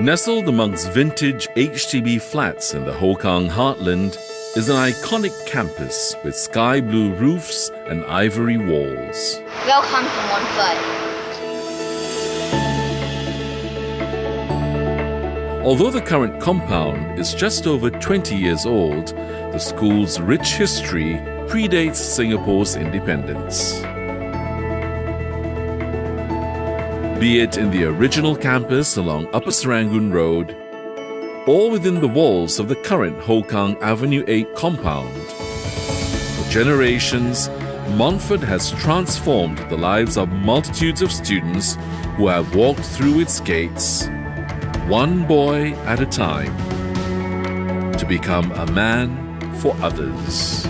Nestled amongst vintage HDB flats in the Hokang heartland is an iconic campus with sky blue roofs and ivory walls. Welcome to Montfort. Although the current compound is just over 20 years old, the school's rich history predates Singapore's independence. Be it in the original campus along Upper Serangoon Road, or within the walls of the current Hokang Avenue 8 compound, for generations, Montfort has transformed the lives of multitudes of students who have walked through its gates, one boy at a time, to become a man for others.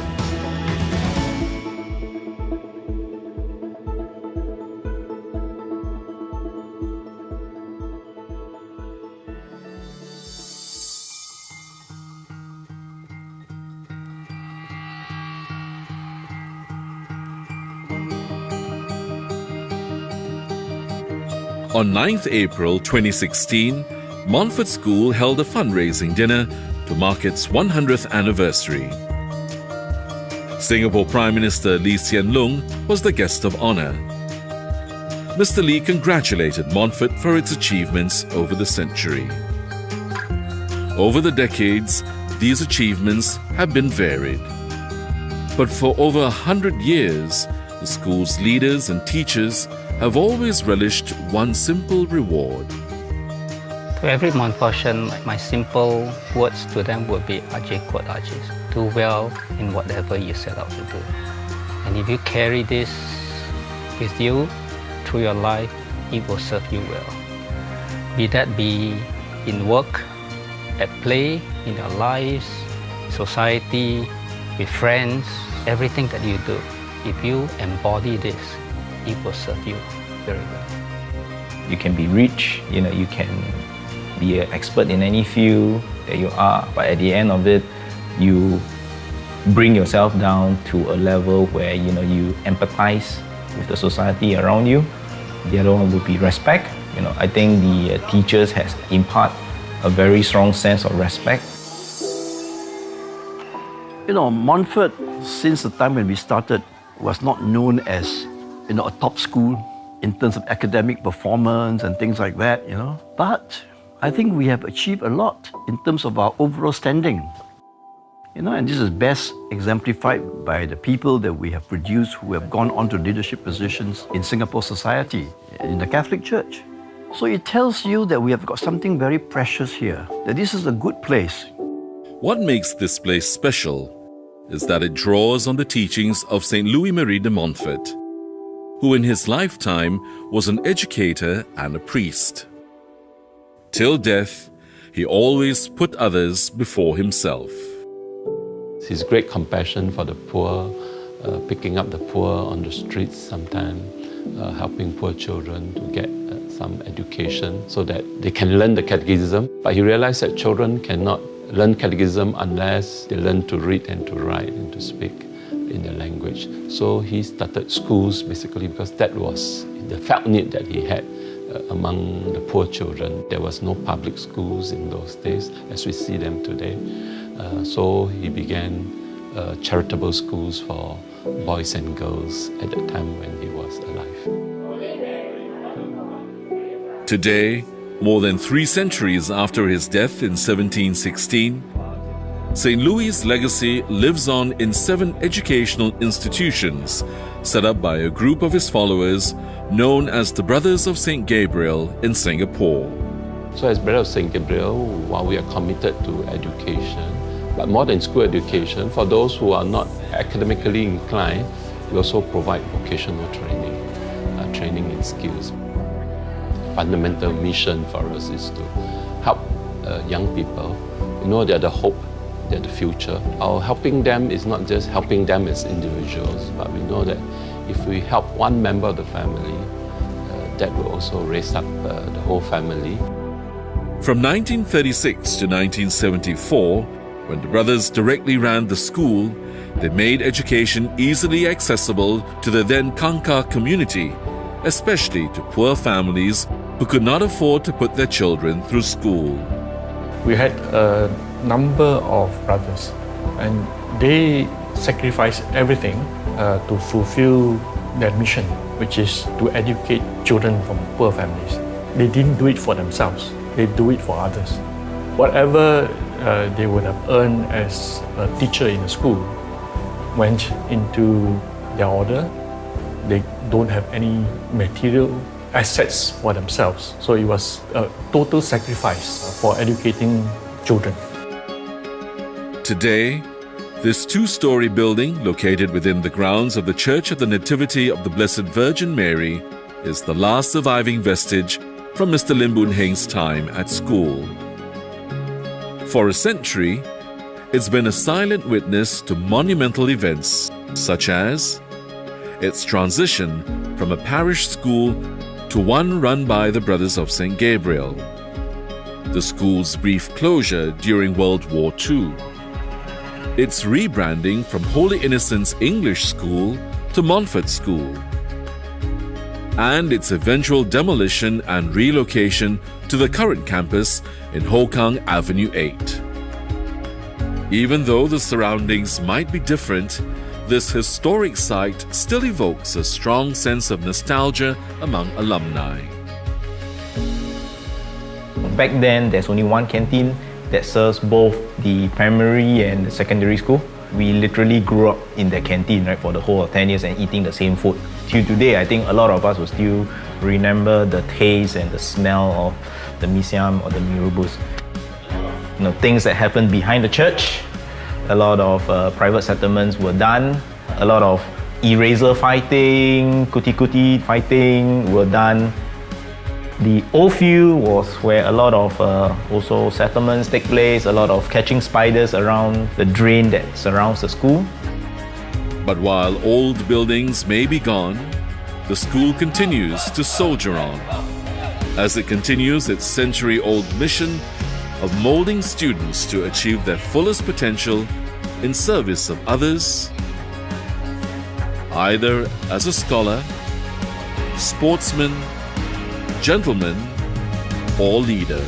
On 9th April 2016, Montfort School held a fundraising dinner to mark its 100th anniversary. Singapore Prime Minister Lee Hsien Loong was the guest of honour. Mr. Lee congratulated Montfort for its achievements over the century. Over the decades, these achievements have been varied. But for over 100 years, the school's leaders and teachers have always relished one simple reward. To every Montfortian, my simple words to them would be Ajay Kot Ajay. Do well in whatever you set out to do. And if you carry this with you through your life, it will serve you well. Be that be in work, at play, in your lives, society, with friends, everything that you do. If you embody this, it will serve you very well. You can be rich, you can be an expert in any field that you are, but at the end of it, you bring yourself down to a level where you empathize with the society around you. The other one would be respect. I think the teachers has impart a very strong sense of respect. Montfort, since the time when we started, was not known as a top school in terms of academic performance and things like that, But I think we have achieved a lot in terms of our overall standing. And this is best exemplified by the people that we have produced who have gone on to leadership positions in Singapore society, in the Catholic Church. So it tells you that we have got something very precious here, that this is a good place. What makes this place special is that it draws on the teachings of St. Louis-Marie de Montfort, who in his lifetime was an educator and a priest. Till death, he always put others before himself. His great compassion for the poor, picking up the poor on the streets sometimes, helping poor children to get some education so that they can learn the catechism. But he realized that children cannot learn catechism unless they learn to read and to write and to speak in the language. So he started schools basically because that was the felt need that he had among the poor children. There was no public schools in those days as we see them today. So he began charitable schools for boys and girls at the time when he was alive. Today, more than 3 centuries after his death in 1716, St. Louis' legacy lives on in 7 educational institutions set up by a group of his followers known as the Brothers of St. Gabriel in Singapore. So as Brothers of St. Gabriel, while we are committed to education, but more than school education, for those who are not academically inclined, we also provide vocational training, training in skills. The fundamental mission for us is to help young people. They're the hope, they're the future. Our helping them is not just helping them as individuals, but we know that if we help one member of the family, that will also raise up the whole family. From 1936 to 1974, when the brothers directly ran the school, they made education easily accessible to the then Kangkar community, especially to poor families who could not afford to put their children through school. We had a number of brothers, and they sacrificed everything to fulfill their mission, which is to educate children from poor families. They didn't do it for themselves, they do it for others. Whatever they would have earned as a teacher in a school went into their order. They don't have any material assets for themselves. So it was a total sacrifice for educating children. Today, this two-story building located within the grounds of the Church of the Nativity of the Blessed Virgin Mary is the last surviving vestige from Mr. Lim Boon Heng's time at school. For a century, it's been a silent witness to monumental events such as its transition from a parish school to one run by the Brothers of St. Gabriel, the school's brief closure during World War II, its rebranding from Holy Innocents English School to Montfort School, and its eventual demolition and relocation to the current campus in Hokang Avenue 8. Even though the surroundings might be different, this historic site still evokes a strong sense of nostalgia among alumni. Back then, there's only one canteen that serves both the primary and the secondary school. We literally grew up in the canteen, right, for the whole of 10 years and eating the same food. Till today, I think a lot of us will still remember the taste and the smell of the mee siam or the mee rebus. You know, things that happened behind the church. A lot of private settlements were done. A lot of eraser fighting, kuti-kuti fighting were done. The old field was where a lot of also settlements take place, a lot of catching spiders around the drain that surrounds the school. But while old buildings may be gone, the school continues to soldier on, as it continues its century-old mission of molding students to achieve their fullest potential in service of others, either as a scholar, sportsman, gentleman, or leader.